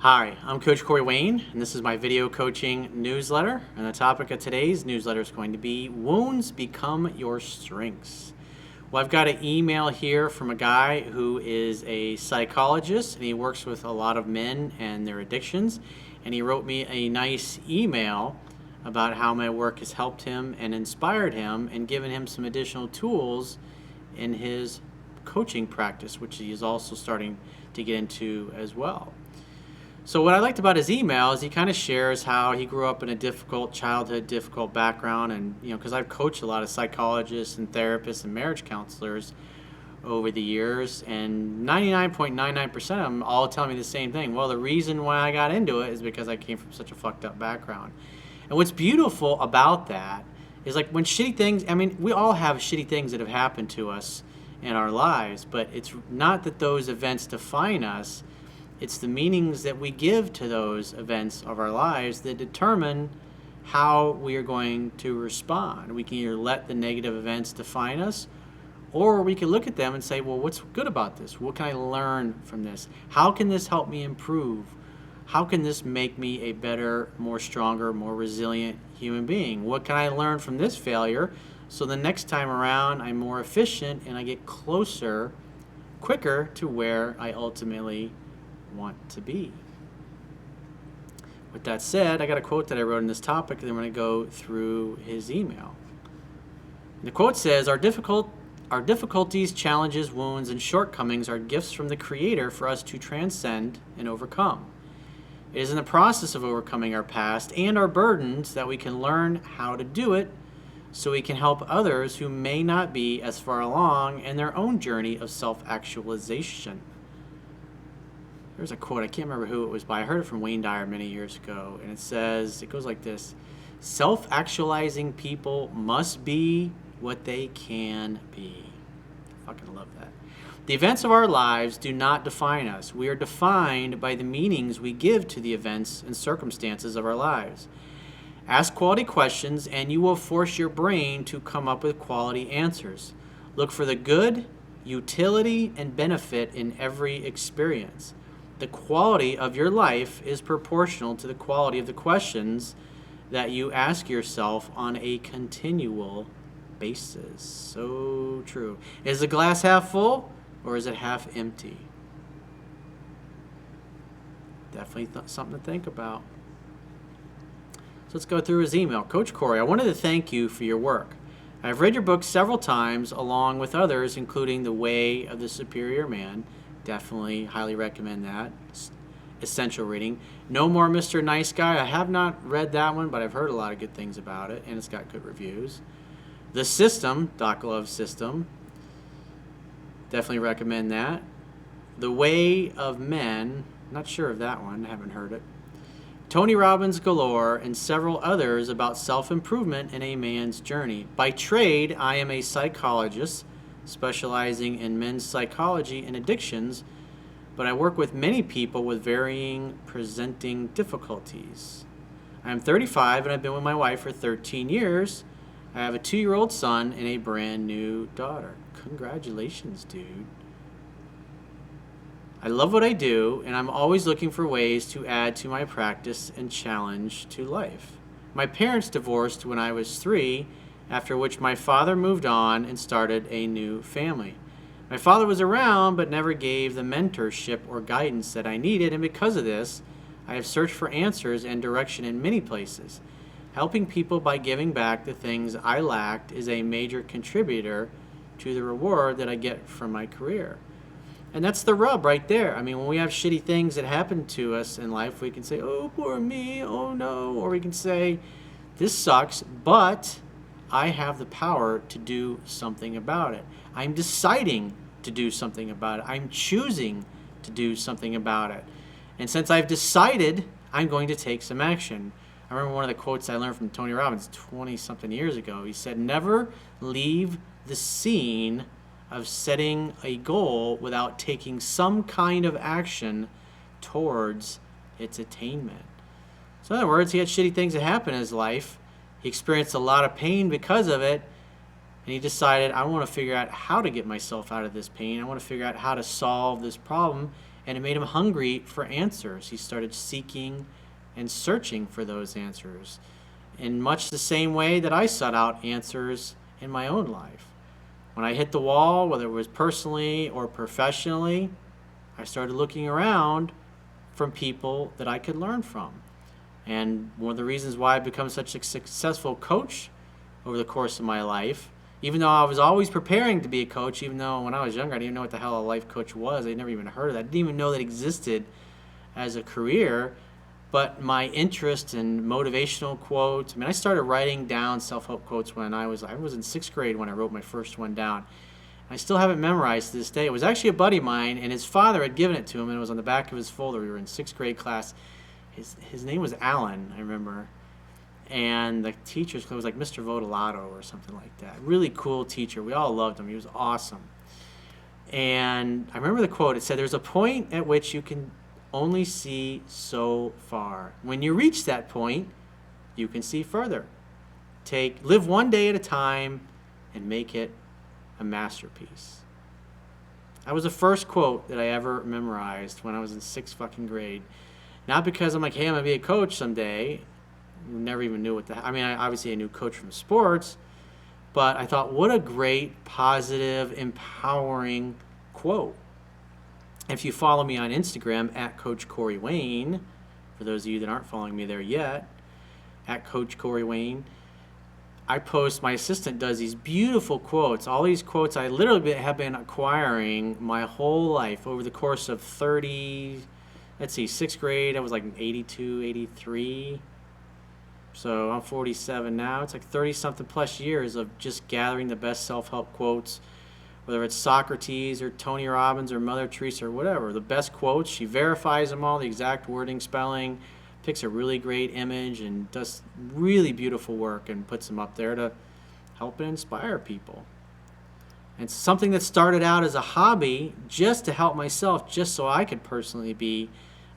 Hi, I'm Coach Corey Wayne, and this is my video coaching newsletter. And the topic of today's newsletter is going to be Wounds Become Your Strengths. Well, I've got an email here from a guy who is a psychologist, and he works with a lot of men and their addictions. And he wrote me a nice email about how my work has helped him and inspired him and given him some additional tools in his coaching practice, which he is also starting to get into as well. So what I liked about his email is he kind of shares how he grew up in a difficult childhood, difficult background, and because I've coached a lot of psychologists and therapists and marriage counselors over the years, and 99.99% of them all tell me the same thing. Well, the reason why I got into it is because I came from such a fucked up background. And what's beautiful about that is, like, when shitty things, we all have shitty things that have happened to us in our lives, but it's not that those events define us. It's the meanings that we give to those events of our lives that determine how we are going to respond. We can either let the negative events define us, or we can look at them and say, well, what's good about this? What can I learn from this? How can this help me improve? How can this make me a better, more stronger, more resilient human being? What can I learn from this failure so the next time around I'm more efficient and I get closer, quicker to where I ultimately want to be? With that said, I got a quote that I wrote in this topic, and I'm going to go through his email. And the quote says, Our difficulties, challenges, wounds, and shortcomings are gifts from the Creator for us to transcend and overcome. It is in the process of overcoming our past and our burdens that we can learn how to do it so we can help others who may not be as far along in their own journey of self-actualization. There's a quote, I can't remember who it was by. I heard it from Wayne Dyer many years ago, and it goes like this: self-actualizing people must be what they can be. I fucking love that. The events of our lives do not define us. We are defined by the meanings we give to the events and circumstances of our lives. Ask quality questions, and you will force your brain to come up with quality answers. Look for the good, utility, and benefit in every experience. The quality of your life is proportional to the quality of the questions that you ask yourself on a continual basis. So true. Is the glass half full or is it half empty? Definitely something to think about. So let's go through his email. Coach Corey, I wanted to thank you for your work. I've read your book several times along with others, including The Way of the Superior Man. Definitely highly recommend that. It's essential reading. No More Mr. Nice Guy. I have not read that one, but I've heard a lot of good things about it, and it's got good reviews. The System, Doc Love's System. Definitely recommend that. The Way of Men. Not sure of that one. I haven't heard it. Tony Robbins Galore, and several others about self-improvement in a man's journey. By trade, I am a psychologist specializing in men's psychology and addictions, but I work with many people with varying presenting difficulties. I am 35 and I've been with my wife for 13 years. I have a 2-year-old son and a brand new daughter. Congratulations, dude. I love what I do, and I'm always looking for ways to add to my practice and challenge to life. My parents divorced when I was 3, after which my father moved on and started a new family. My father was around but never gave the mentorship or guidance that I needed, and because of this, I have searched for answers and direction in many places. Helping people by giving back the things I lacked is a major contributor to the reward that I get from my career. And that's the rub right there. When we have shitty things that happen to us in life, we can say, oh, poor me, oh no, or we can say, this sucks, but I have the power to do something about it. I'm deciding to do something about it. I'm choosing to do something about it. And since I've decided, I'm going to take some action. I remember one of the quotes I learned from Tony Robbins 20-something years ago. He said, never leave the scene of setting a goal without taking some kind of action towards its attainment. So in other words, he had shitty things that happened in his life. He experienced a lot of pain because of it, and he decided, I want to figure out how to get myself out of this pain. I want to figure out how to solve this problem and it made him hungry for answers. He started seeking and searching for those answers in much the same way that I sought out answers in my own life. When I hit the wall, whether it was personally or professionally, I started looking around from people that I could learn from. And one of the reasons why I've become such a successful coach over the course of my life, even though I was always preparing to be a coach, even though when I was younger I didn't even know what the hell a life coach was. I'd never even heard of that. I didn't even know that existed as a career. But my interest in motivational quotes, I started writing down self-help quotes when I was in 6th grade when I wrote my first one down. I still have it memorized to this day. It was actually a buddy of mine, and his father had given it to him, and it was on the back of his folder. We were in 6th grade class. His name was Alan, I remember. And the teacher's was like Mr. Votolato or something like that. Really cool teacher. We all loved him. He was awesome. And I remember the quote. It said, "There's a point at which you can only see so far. When you reach that point, you can see further. Live one day at a time and make it a masterpiece." That was the first quote that I ever memorized when I was in 6th fucking grade. Not because I'm like, hey, I'm going to be a coach someday. Never even knew obviously I knew coach from sports, but I thought, what a great, positive, empowering quote. If you follow me on Instagram, at Coach Corey Wayne, for those of you that aren't following me there yet, at Coach Corey Wayne, I post, my assistant does these beautiful quotes. All these quotes I literally have been acquiring my whole life over the course of 6th grade, I was like 82, 83. So I'm 47 now. It's like 30-something plus years of just gathering the best self-help quotes, whether it's Socrates or Tony Robbins or Mother Teresa or whatever. The best quotes, she verifies them all, the exact wording, spelling, picks a really great image and does really beautiful work and puts them up there to help and inspire people. And it's something that started out as a hobby just to help myself, just so I could personally be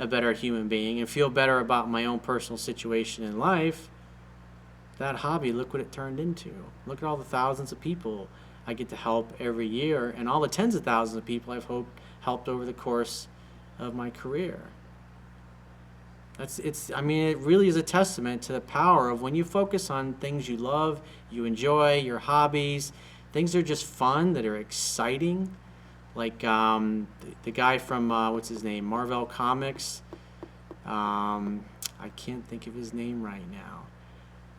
a better human being and feel better about my own personal situation in life. That hobby, look what it turned into. Look at all the thousands of people I get to help every year, and all the tens of thousands of people I've helped over the course of my career. It really is a testament to the power of when you focus on things you love, you enjoy, your hobbies, things that are just fun, that are exciting. Like the guy from, what's his name, Marvel Comics. I can't think of his name right now.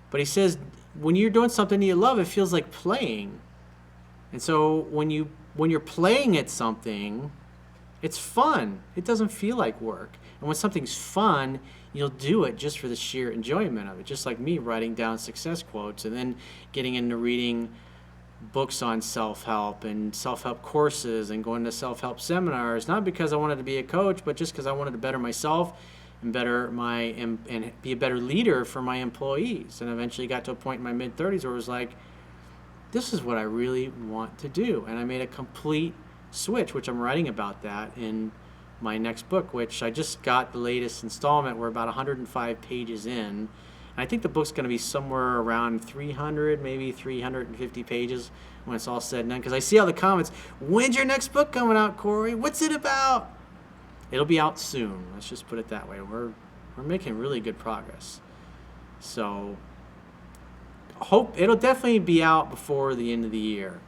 But he says, when you're doing something you love, it feels like playing. And so when you're playing at something, it's fun. It doesn't feel like work. And when something's fun, you'll do it just for the sheer enjoyment of it. Just like me writing down success quotes and then getting into reading books on self-help and self-help courses and going to self-help seminars, not because I wanted to be a coach, but just because I wanted to better myself and and be a better leader for my employees. And eventually got to a point in my mid-30s where it was like, this is what I really want to do. And I made a complete switch, which I'm writing about that in my next book, which I just got the latest installment. We're about 105 pages in. And I think the book's going to be somewhere around 300, maybe 350 pages when it's all said and done. Because I see all the comments, when's your next book coming out, Corey? What's it about? It'll be out soon. Let's just put it that way. We're making really good progress. So hope it'll definitely be out before the end of the year.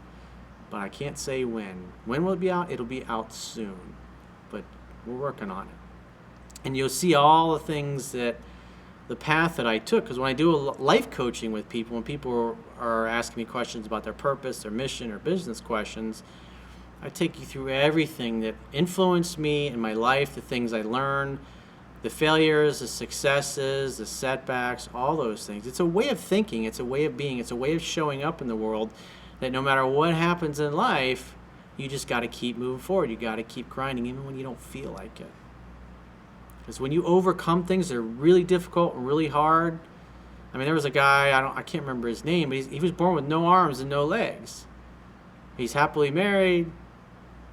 But I can't say when. When will it be out? It'll be out soon. But we're working on it. And you'll see all the things the path that I took. Because when I do life coaching with people, when people are asking me questions about their purpose, their mission, or business questions, I take you through everything that influenced me in my life, the things I learned, the failures, the successes, the setbacks, all those things. It's a way of thinking. It's a way of being. It's a way of showing up in the world that no matter what happens in life, you just got to keep moving forward. You got to keep grinding even when you don't feel like it. Because when you overcome things that are really difficult and really hard, there was a guy, I can't remember his name, but he was born with no arms and no legs. He's happily married.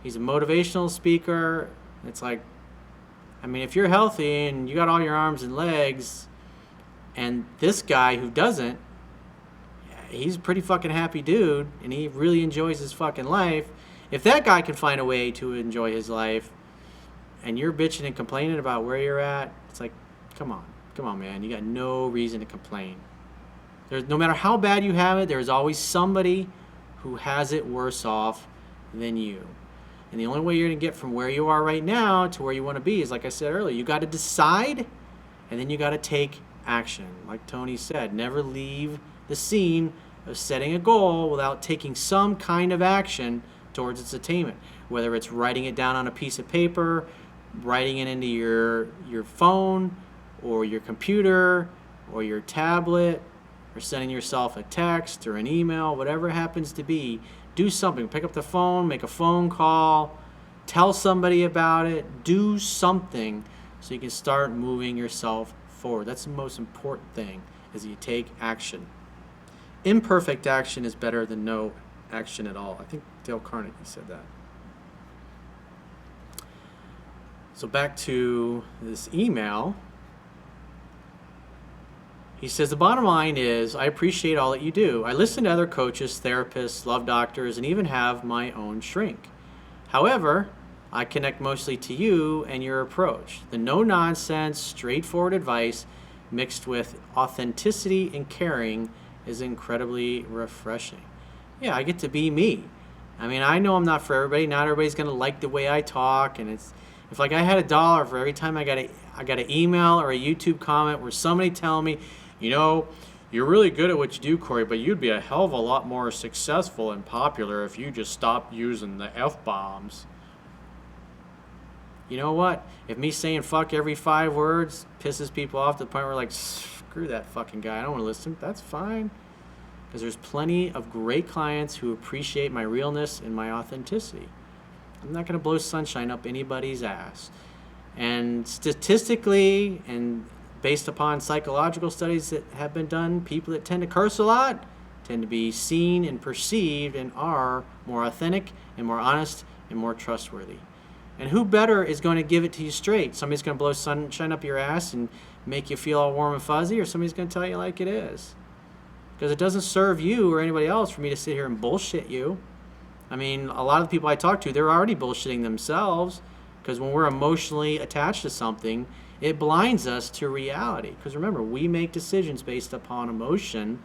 He's a motivational speaker. It's like, if you're healthy and you got all your arms and legs, and this guy who doesn't, he's a pretty fucking happy dude, and he really enjoys his fucking life. If that guy can find a way to enjoy his life, and you're bitching and complaining about where you're at, it's like, come on, man. You got no reason to complain. No matter how bad you have it, there's always somebody who has it worse off than you. And the only way you're going to get from where you are right now to where you want to be is, like I said earlier, you got to decide, and then you got to take action. Like Tony said, never leave the scene of setting a goal without taking some kind of action towards its attainment. Whether it's writing it down on a piece of paper, writing it into your phone or your computer or your tablet, or sending yourself a text or an email, whatever it happens to be, do something. Pick up the phone, make a phone call, tell somebody about it, do something so you can start moving yourself forward. That's the most important thing, is you take action. Imperfect action is better than no action at all. I think Dale Carnegie said that. So back to this email. He says, the bottom line is, I appreciate all that you do. I listen to other coaches, therapists, love doctors, and even have my own shrink. However, I connect mostly to you and your approach. The no-nonsense, straightforward advice mixed with authenticity and caring is incredibly refreshing. Yeah, I get to be me. I mean, I know I'm not for everybody. Not everybody's going to like the way I talk, and if like I had $1 for every time I got an email or a YouTube comment where somebody telling me, you know, you're really good at what you do, Corey, but you'd be a hell of a lot more successful and popular if you just stopped using the F-bombs. You know what? If me saying fuck every 5 words pisses people off to the point where like, screw that fucking guy, I don't want to listen, that's fine. Because there's plenty of great clients who appreciate my realness and my authenticity. I'm not going to blow sunshine up anybody's ass. And statistically, and based upon psychological studies that have been done, people that tend to curse a lot tend to be seen and perceived and are more authentic and more honest and more trustworthy. And who better is going to give it to you straight? Somebody's going to blow sunshine up your ass and make you feel all warm and fuzzy, or somebody's going to tell you like it is? Because it doesn't serve you or anybody else for me to sit here and bullshit you. I mean, a lot of the people I talk to, they're already bullshitting themselves, because when we're emotionally attached to something, it blinds us to reality. Because remember, we make decisions based upon emotion,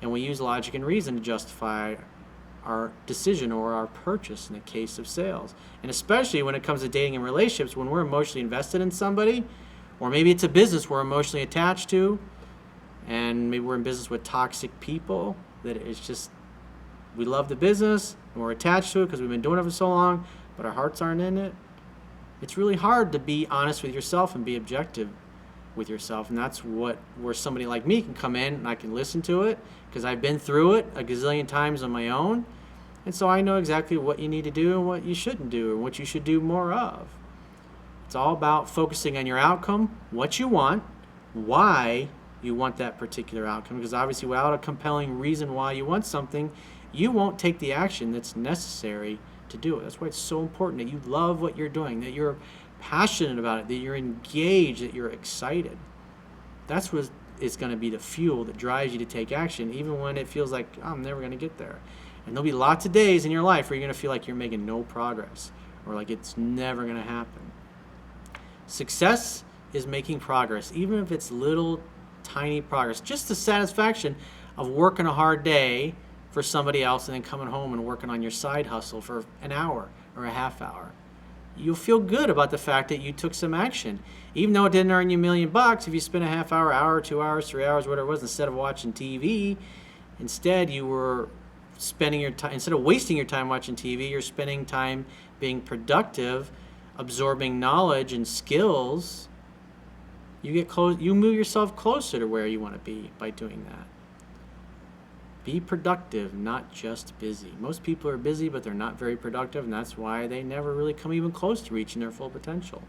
and we use logic and reason to justify our decision or our purchase in the case of sales. And especially when it comes to dating and relationships, when we're emotionally invested in somebody, or maybe it's a business we're emotionally attached to, and maybe we're in business with toxic people, that it's just, we love the business and we're attached to it because we've been doing it for so long, but our hearts aren't in it. It's really hard to be honest with yourself and be objective with yourself, and that's where somebody like me can come in and I can listen to it, because I've been through it a gazillion times on my own, and so I know exactly what you need to do and what you shouldn't do and what you should do more of. It's all about focusing on your outcome, what you want, why you want that particular outcome, because obviously without a compelling reason why you want something, you won't take the action that's necessary to do it. That's why it's so important that you love what you're doing, that you're passionate about it, that you're engaged, that you're excited. That's what is going to be the fuel that drives you to take action, even when it feels like, oh, I'm never going to get there. And there'll be lots of days in your life where you're going to feel like you're making no progress, or like it's never going to happen. Success is making progress, even if it's little tiny progress. Just the satisfaction of working a hard day for somebody else and then coming home and working on your side hustle for an hour or a half hour. You'll feel good about the fact that you took some action. Even though it didn't earn you $1 million, if you spent a half hour, hour, 2 hours, 3 hours, whatever it was, instead of watching TV, instead you were spending your time, instead of wasting your time watching TV, you're spending time being productive, absorbing knowledge and skills. You move yourself closer to where you want to be by doing that. Be productive, not just busy. Most people are busy, but they're not very productive, and that's why they never really come even close to reaching their full potential.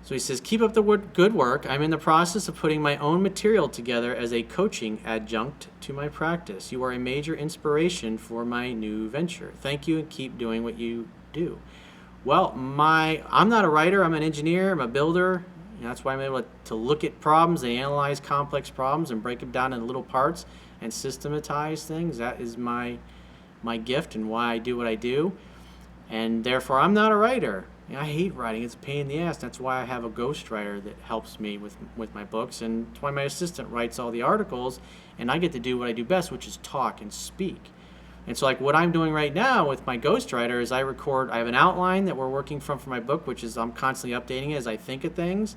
So he says, keep up the good work. I'm in the process of putting my own material together as a coaching adjunct to my practice. You are a major inspiration for my new venture. Thank you, and keep doing what you do. Well, I'm not a writer. I'm an engineer. I'm a builder. That's why I'm able to look at problems and analyze complex problems and break them down into little parts and systematize things. That is my gift and why I do what I do. and therefore I'm not a writer. I hate writing. It's a pain in the ass. That's why I have a ghostwriter that helps me with my books, and that's why my assistant writes all the articles, and I get to do what I do best, which is talk and speak. And so like what I'm doing right now with my ghostwriter is I have an outline that we're working from for my book, which is I'm constantly updating it as I think of things,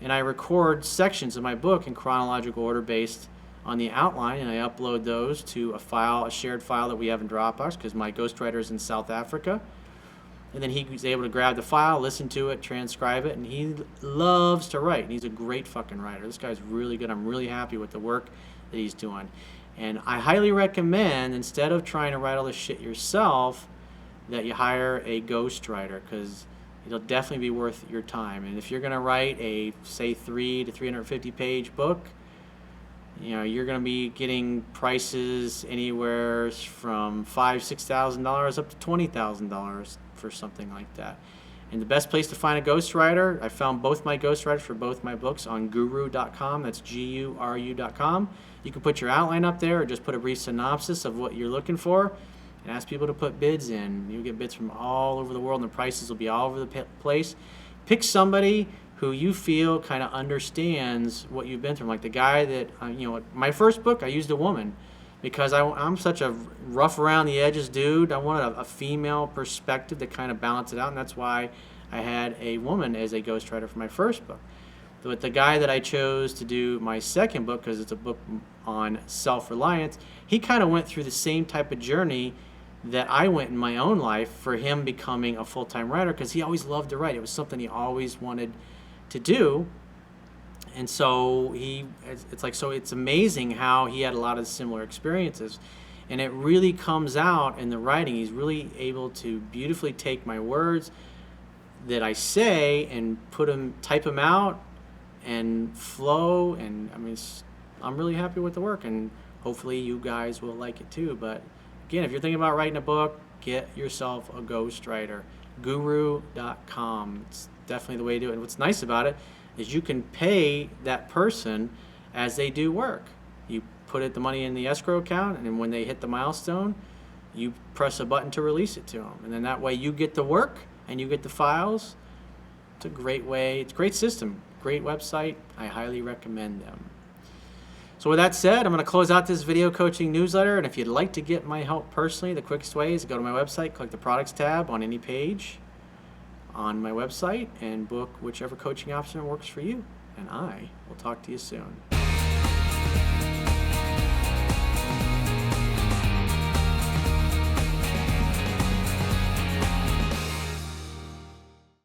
and I record sections of my book in chronological order based on the outline, and I upload those to a shared file that we have in Dropbox, because my ghostwriter is in South Africa. And then he's able to grab the file, listen to it, transcribe it, and he loves to write. And he's a great fucking writer. This guy's really good. I'm really happy with the work that he's doing. And I highly recommend, instead of trying to write all this shit yourself, that you hire a ghostwriter, because it'll definitely be worth your time. And if you're going to write a, say, 300 to 350 page book, you're going to be getting prices anywhere from $5,000-$6,000 up to $20,000 for something like that. And the best place to find a ghostwriter, I found both my ghostwriters for both my books on guru.com. That's GURU.com. You can put your outline up there, or just put a brief synopsis of what you're looking for, and ask people to put bids in. You'll get bids from all over the world, and the prices will be all over the place. Pick somebody who you feel kind of understands what you've been through. Like the guy that, my first book, I used a woman, because I'm such a rough around the edges dude. I wanted a female perspective to kind of balance it out, and that's why I had a woman as a ghostwriter for my first book. But the guy that I chose to do my second book, because it's a book on self-reliance, he kind of went through the same type of journey that I went in my own life for him becoming a full-time writer, because he always loved to write. It was something he always wanted to do. And so it's amazing how he had a lot of similar experiences, and it really comes out in the writing. He's really able to beautifully take my words that I say and type them out and flow, and I'm really happy with the work, and hopefully you guys will like it too. But again, if you're thinking about writing a book, get yourself a ghostwriter. Guru.com. It's definitely the way to do it. And what's nice about it is you can pay that person as they do work. You put the money in the escrow account, and then when they hit the milestone, you press a button to release it to them. And then that way you get the work and you get the files. It's a great way. It's a great system. Great website. I highly recommend them. So with that said, I'm going to close out this video coaching newsletter. And if you'd like to get my help personally, the quickest way is to go to my website, click the products tab on any page on my website, and book whichever coaching option works for you. And I will talk to you soon.